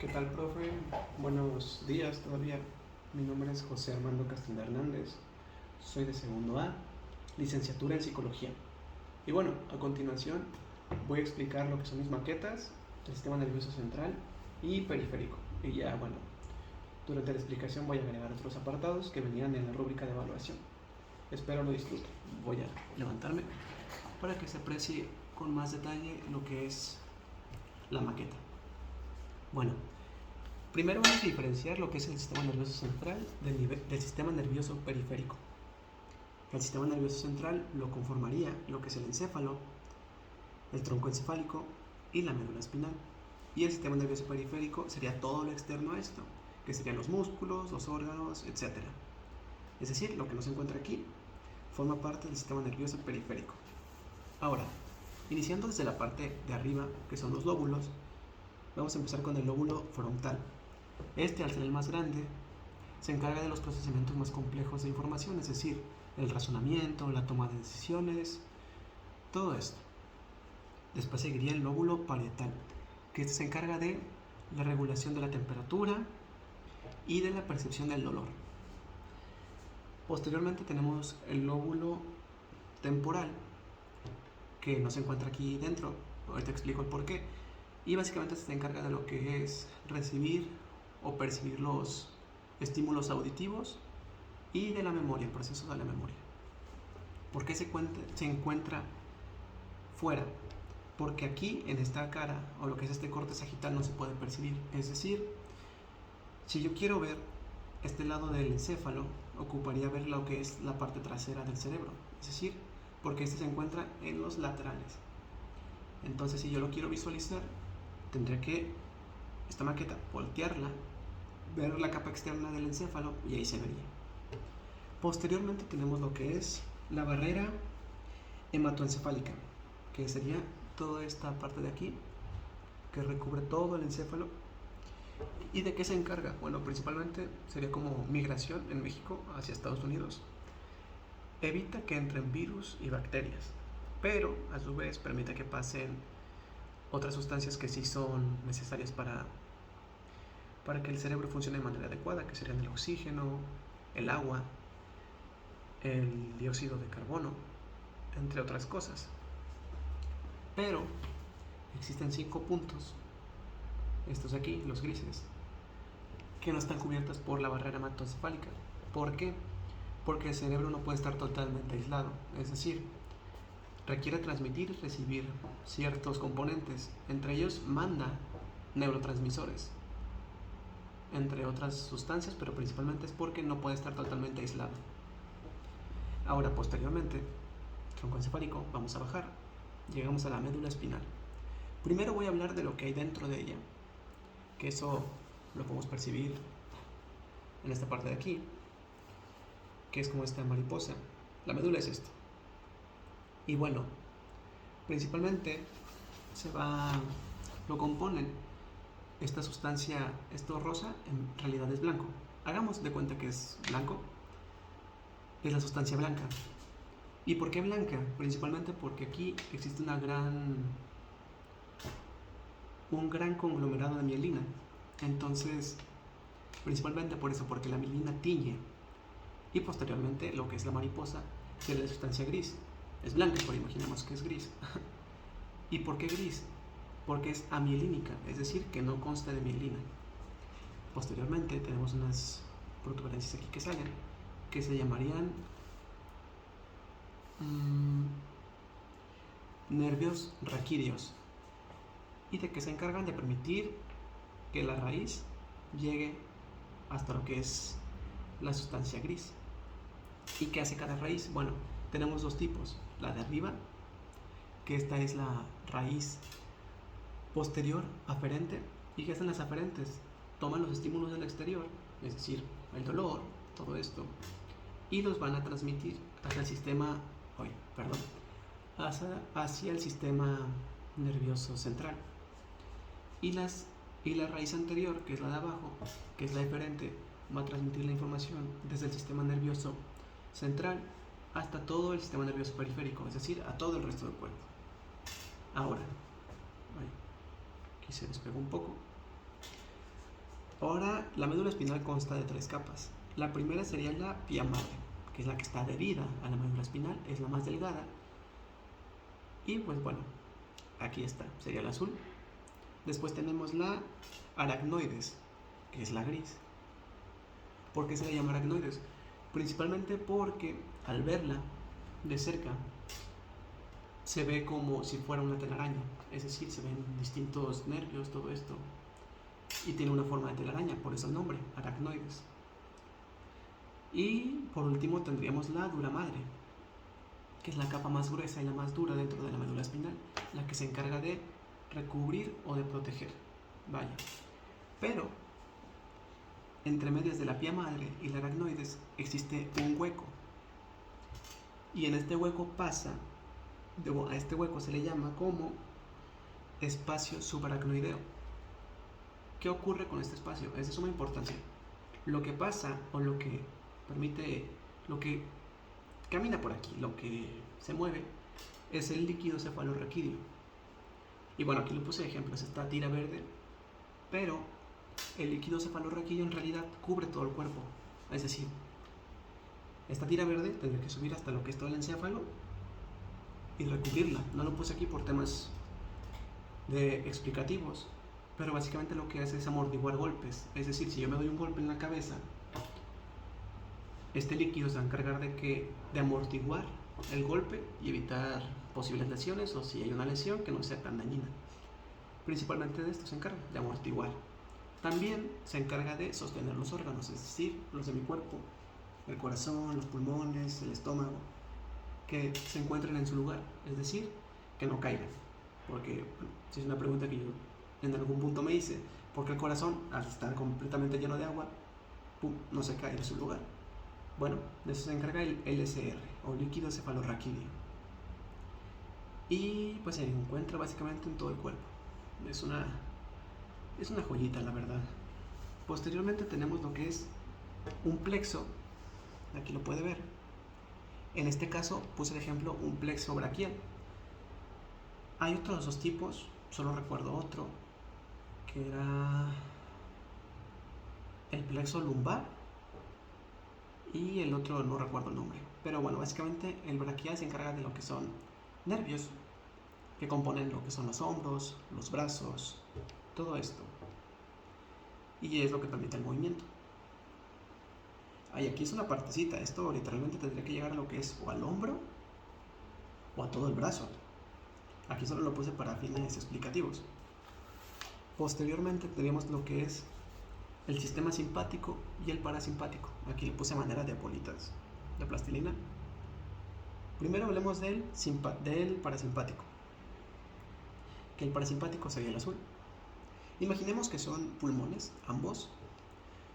¿Qué tal, profe? Buenos días todavía. Mi nombre es José Armando Castillo Hernández. Soy de segundo A, licenciatura en psicología. Y bueno, a continuación voy a explicar lo que son mis maquetas, el sistema nervioso central y periférico. Y ya, bueno, durante la explicación voy a agregar otros apartados que venían en la rúbrica de evaluación. Espero lo disfruten. Voy a levantarme para que se aprecie con más detalle lo que es la maqueta. Bueno, primero vamos a diferenciar lo que es el sistema nervioso central del sistema nervioso periférico. El sistema nervioso central lo conformaría lo que es el encéfalo, el tronco encefálico y la médula espinal. Y el sistema nervioso periférico sería todo lo externo a esto, que serían los músculos, los órganos, etc. Es decir, lo que no se encuentra aquí forma parte del sistema nervioso periférico. Ahora, iniciando desde la parte de arriba, que son los lóbulos, vamos a empezar con el lóbulo frontal. Este, al ser el más grande, se encarga de los procesamientos más complejos de información, es decir, el razonamiento, la toma de decisiones, todo esto. Después seguiría el lóbulo parietal, que se encarga de la regulación de la temperatura y de la percepción del dolor. Posteriormente tenemos el lóbulo temporal, que no se encuentra aquí dentro, ahorita explico el porqué, y básicamente se encarga de lo que es recibir o percibir los estímulos auditivos y de la memoria, el proceso de la memoria. ¿Por qué se encuentra fuera? Porque aquí en esta cara, o lo que es este corte sagital, no se puede percibir. Es decir, si yo quiero ver este lado del encéfalo, ocuparía ver lo que es la parte trasera del cerebro. Es decir, porque este se encuentra en los laterales. Entonces, si yo lo quiero visualizar, tendría que esta maqueta voltearla, ver la capa externa del encéfalo y ahí se vería. Posteriormente tenemos lo que es la barrera hematoencefálica, que sería toda esta parte de aquí, que recubre todo el encéfalo. ¿Y de qué se encarga? Bueno, principalmente sería como migración en México hacia Estados Unidos. Evita que entren virus y bacterias, pero a su vez permite que pasen otras sustancias que sí son necesarias para que el cerebro funcione de manera adecuada, que serían el oxígeno, el agua, el dióxido de carbono, entre otras cosas. Pero existen 5 puntos, estos aquí, los grises, que no están cubiertos por la barrera hematoencefálica. ¿Por qué? Porque el cerebro no puede estar totalmente aislado, es decir, requiere transmitir y recibir ciertos componentes, entre ellos manda neurotransmisores, entre otras sustancias, pero principalmente es porque no puede estar totalmente aislado. Ahora, posteriormente, tronco encefálico, vamos a bajar, llegamos a la médula espinal. Primero voy a hablar de lo que hay dentro de ella, que eso lo podemos percibir en esta parte de aquí, que es como esta mariposa. La médula es esto. Y bueno, principalmente lo componen esta sustancia, esto rosa, en realidad es blanco. Hagamos de cuenta que es blanco, es la sustancia blanca. ¿Y por qué blanca? Principalmente porque aquí existe un gran conglomerado de mielina. Entonces, principalmente por eso, porque la mielina tiñe. Y posteriormente, lo que es la mariposa, que es la sustancia gris. Es blanca, pero imaginemos que es gris. ¿Y por qué gris? Porque es amielínica, es decir, que no consta de mielina. Posteriormente tenemos unas protuberancias aquí que salen, que se llamarían nervios raquídeos, y de que se encargan de permitir que la raíz llegue hasta lo que es la sustancia gris. ¿Y qué hace cada raíz? Bueno, tenemos 2 tipos, la de arriba, que esta es la raíz posterior aferente. ¿Y qué hacen las aferentes? Toman los estímulos del exterior, es decir, el dolor, todo esto, y los van a transmitir hacia el sistema, hacia el sistema nervioso central. Y la raíz anterior, que es la de abajo, que es la eferente, va a transmitir la información desde el sistema nervioso central hasta todo el sistema nervioso periférico, es decir, a todo el resto del cuerpo. Ahora, aquí se despegó un poco. Ahora, la médula espinal consta de 3 capas. La primera sería la pía madre, que es la que está adherida a la médula espinal, es la más delgada. Y pues bueno, aquí está, sería el azul. Después tenemos la aracnoides, que es la gris. ¿Por qué se le llama aracnoides? Principalmente porque al verla de cerca se ve como si fuera una telaraña, es decir, se ven distintos nervios, todo esto, y tiene una forma de telaraña, por eso el nombre, aracnoides. Y por último tendríamos la dura madre, que es la capa más gruesa y la más dura dentro de la médula espinal, la que se encarga de recubrir o de proteger. Vaya. Pero entre medias de la pía madre y la aracnoides existe un hueco. Y en este hueco a este hueco se le llama como espacio subaracnoideo. ¿Qué ocurre con este espacio? Es de suma importancia. Lo que pasa o lo que permite, lo que camina por aquí, lo que se mueve, es el líquido cefalorraquídeo. Y bueno, aquí le puse ejemplos, esta tira verde, pero el líquido cefalorraquídeo en realidad cubre todo el cuerpo. Es decir, esta tira verde tendría que subir hasta lo que es todo el encéfalo y recubrirla. No lo puse aquí por temas explicativos, pero básicamente lo que hace es amortiguar golpes. Es decir, si yo me doy un golpe en la cabeza, este líquido se va a encargar de amortiguar el golpe y evitar posibles lesiones, o si hay una lesión que no sea tan dañina. Principalmente de esto se encarga, de amortiguar. También se encarga de sostener los órganos, es decir, los de mi cuerpo, el corazón, los pulmones, el estómago, que se encuentren en su lugar, es decir, que no caigan. Porque bueno, si es una pregunta que yo en algún punto me hice, ¿por qué el corazón, al estar completamente lleno de agua, no se cae de su lugar? Bueno, de eso se encarga el LCR, o líquido cefalorraquídeo. Y pues se encuentra básicamente en todo el cuerpo. Es una joyita, la verdad. Posteriormente tenemos lo que es un plexo, aquí lo puede ver. En este caso puse de ejemplo un plexo braquial. Hay otros dos tipos, solo recuerdo otro, que era el plexo lumbar y el otro no recuerdo el nombre. Pero bueno, básicamente el braquial se encarga de lo que son nervios, que componen lo que son los hombros, los brazos, todo esto. Y es lo que permite el movimiento. Aquí es una partecita, esto literalmente tendría que llegar a lo que es o al hombro o a todo el brazo. Aquí solo lo puse para fines explicativos. Posteriormente tendríamos lo que es el sistema simpático y el parasimpático. Aquí le puse manera de bolitas de plastilina. Primero hablemos del parasimpático, que el parasimpático sería el azul. Imaginemos que son pulmones, ambos.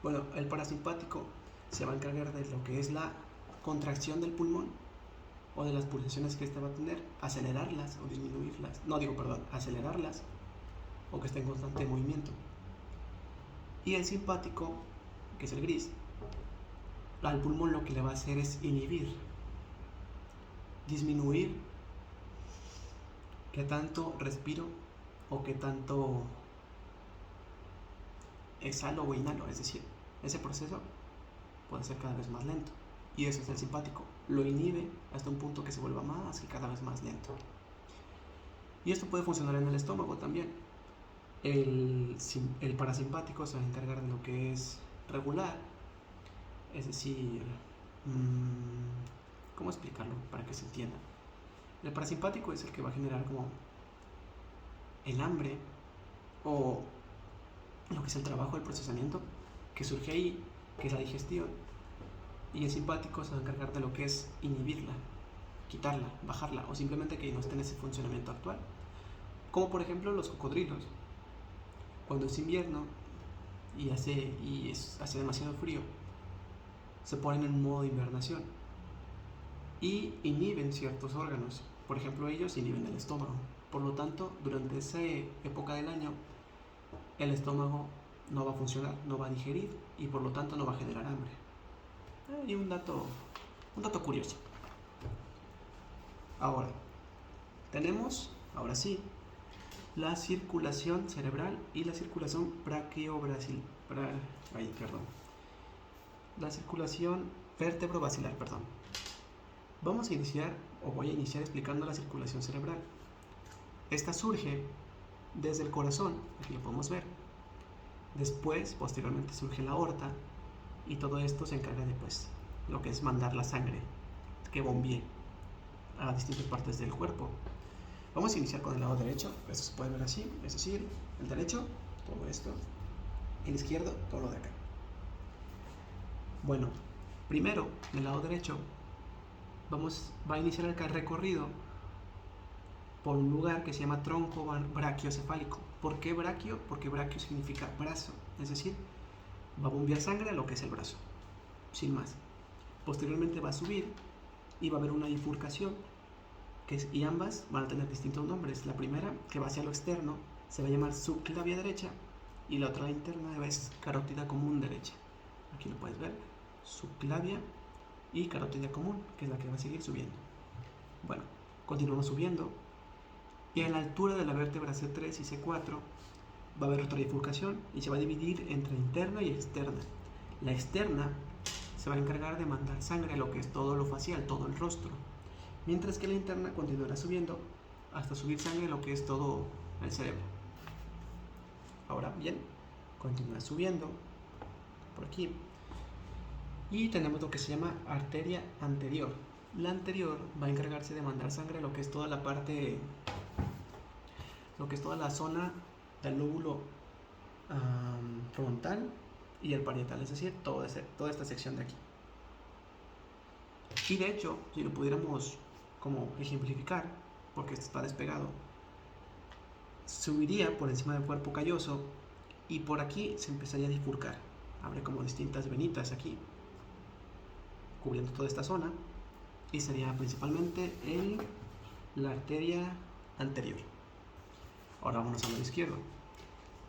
Bueno, el parasimpático se va a encargar de lo que es la contracción del pulmón o de las pulsaciones que éste va a tener, acelerarlas o disminuirlas. Acelerarlas o que esté en constante movimiento. Y el simpático, que es el gris, al pulmón lo que le va a hacer es inhibir, disminuir qué tanto respiro o qué tanto exhalo o inhalo, es decir, ese proceso puede ser cada vez más lento. Y eso es el simpático, lo inhibe hasta un punto que se vuelva más y cada vez más lento. Y esto puede funcionar en el estómago también. El parasimpático se va a encargar de lo que es regular, es decir, ¿cómo explicarlo para que se entienda? El parasimpático es el que va a generar como el hambre o lo que es el trabajo del procesamiento que surge ahí, que es la digestión. Y el simpático se va a encargar de lo que es inhibirla, quitarla, bajarla o simplemente que no esté en ese funcionamiento actual. Como por ejemplo los cocodrilos. Cuando es invierno y hace demasiado frío, se ponen en modo de invernación y inhiben ciertos órganos. Por ejemplo, ellos inhiben el estómago. Por lo tanto, durante esa época del año, el estómago no va a funcionar, no va a digerir y por lo tanto no va a generar hambre. Y un dato curioso. Ahora sí, la circulación cerebral y la circulación la circulación vertebrovascular, perdón. Vamos a iniciar, o voy a iniciar explicando la circulación cerebral. Esta surge desde el corazón, aquí lo podemos ver. Después, posteriormente surge la aorta y todo esto se encarga de lo que es mandar la sangre que bombee a distintas partes del cuerpo. Vamos a iniciar con el lado derecho, esto se puede ver así, es decir, el derecho, todo esto, el izquierdo, todo lo de acá. Bueno, primero, en el lado derecho, va a iniciar el recorrido por un lugar que se llama tronco brachiocefálico. ¿Por qué braquio? Porque braquio significa brazo, es decir, va a bombear sangre a lo que es el brazo, sin más. Posteriormente va a subir y va a haber una bifurcación y ambas van a tener distintos nombres. La primera, que va hacia lo externo, se va a llamar subclavia derecha y la otra, la interna, es carótida común derecha. Aquí lo puedes ver, subclavia y carótida común, que es la que va a seguir subiendo. Bueno, continuamos subiendo y a la altura de la vértebra C3 y C4 va a haber otra bifurcación y se va a dividir entre interna y externa. La externa se va a encargar de mandar sangre a lo que es todo lo facial, todo el rostro, mientras que la interna continuará subiendo hasta subir sangre a lo que es todo el cerebro. Ahora bien, continúa subiendo por aquí y tenemos lo que se llama arteria anterior. La anterior va a encargarse de mandar sangre a lo que es toda la parte, lo que es toda la zona del lóbulo frontal y el parietal, es decir, toda esta sección de aquí. Y de hecho, si lo pudiéramos como ejemplificar, porque esto está despegado, subiría por encima del cuerpo calloso y por aquí se empezaría a bifurcar. Abre como distintas venitas aquí, cubriendo toda esta zona, y sería principalmente la arteria anterior. Ahora vámonos al lado izquierdo.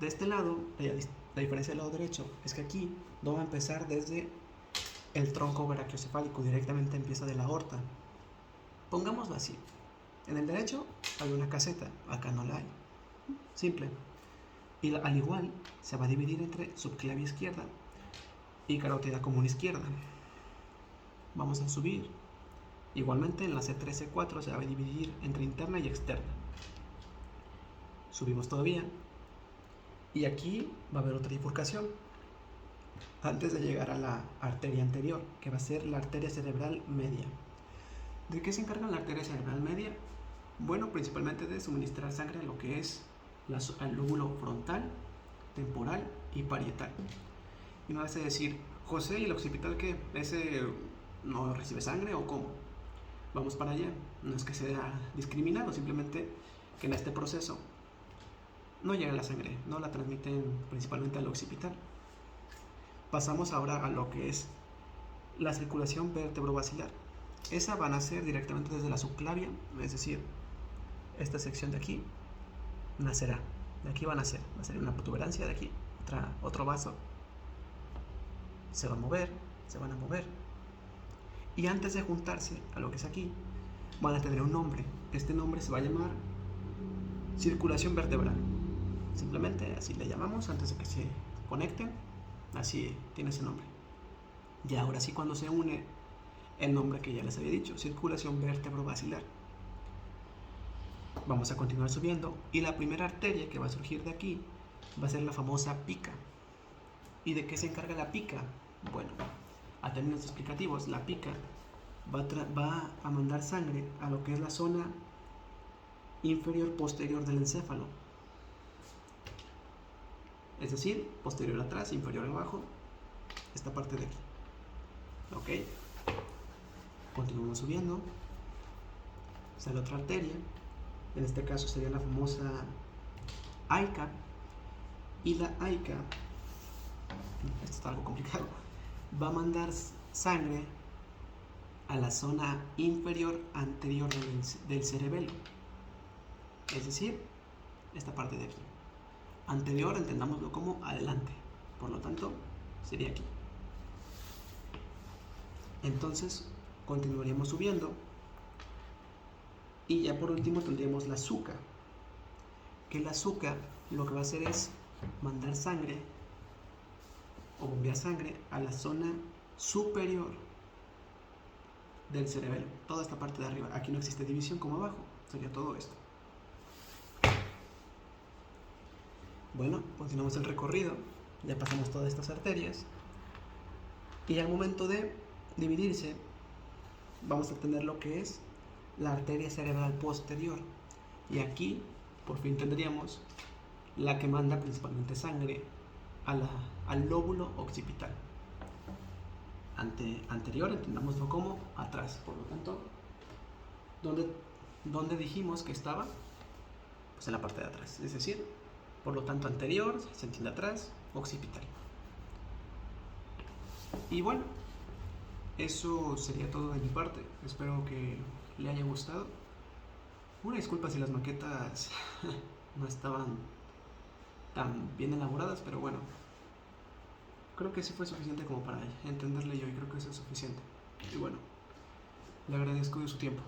De este lado, la diferencia del lado derecho es que aquí no va a empezar desde el tronco brachiocefálico, directamente empieza de la aorta. Pongámoslo así. En el derecho hay una caseta, acá no la hay. Simple. Y al igual se va a dividir entre subclavia izquierda y carótida común izquierda. Vamos a subir. Igualmente en la C3, C4 se va a dividir entre interna y externa. Subimos todavía. Y aquí va a haber otra bifurcación antes de llegar a la arteria anterior, que va a ser la arteria cerebral media. ¿De qué se encarga la arteria cerebral media? Bueno, principalmente de suministrar sangre a lo que es al lóbulo frontal, temporal y parietal. Y me vas a decir, José, ¿y el occipital qué? ¿Ese no recibe sangre o cómo? Vamos para allá. No es que sea discriminado, simplemente que en este proceso no llega la sangre, no la transmiten principalmente al occipital. Pasamos ahora a lo que es la circulación vertebrovascular. Esa van a ser directamente desde la subclavia, es decir, esta sección de aquí nacerá. De aquí va a nacer una protuberancia de aquí, otro vaso. Se van a mover. Y antes de juntarse a lo que es aquí, van a tener un nombre. Este nombre se va a llamar circulación vertebral. Simplemente así le llamamos antes de que se conecten. Así tiene ese nombre. Y ahora sí, cuando se une, el nombre que ya les había dicho, circulación vertebrovascular. Vamos a continuar subiendo y la primera arteria que va a surgir de aquí va a ser la famosa pica. ¿Y de qué se encarga la pica? Bueno, a términos explicativos, la pica va a mandar sangre a lo que es la zona inferior posterior del encéfalo. Es decir, posterior atrás, inferior abajo, esta parte de aquí. Ok. Continuamos subiendo. Sale otra arteria. En este caso sería la famosa AICA. Y la AICA, esto está algo complicado, va a mandar sangre a la zona inferior anterior del cerebelo. Es decir, esta parte de aquí. Anterior, entendámoslo como adelante. Por lo tanto, sería aquí. Entonces, continuaríamos subiendo. Y ya por último tendríamos la SUCA, que el azúcar lo que va a hacer es mandar sangre o bombear sangre a la zona superior del cerebelo, toda esta parte de arriba. Aquí no existe división como abajo, sería todo esto. Bueno, continuamos el recorrido, ya pasamos todas estas arterias y al momento de dividirse vamos a tener lo que es la arteria cerebral posterior, y aquí por fin tendríamos la que manda principalmente sangre al lóbulo occipital. Anterior, entendámoslo como atrás. Por lo tanto, ¿dónde dijimos que estaba? Pues en la parte de atrás, es decir, por lo tanto anterior se entiende atrás, occipital. Y bueno, eso sería todo de mi parte. Espero que le haya gustado. Una disculpa si las maquetas no estaban tan bien elaboradas, pero bueno, creo que sí fue suficiente como para entenderle yo, y creo que eso es suficiente. Y bueno, le agradezco de su tiempo.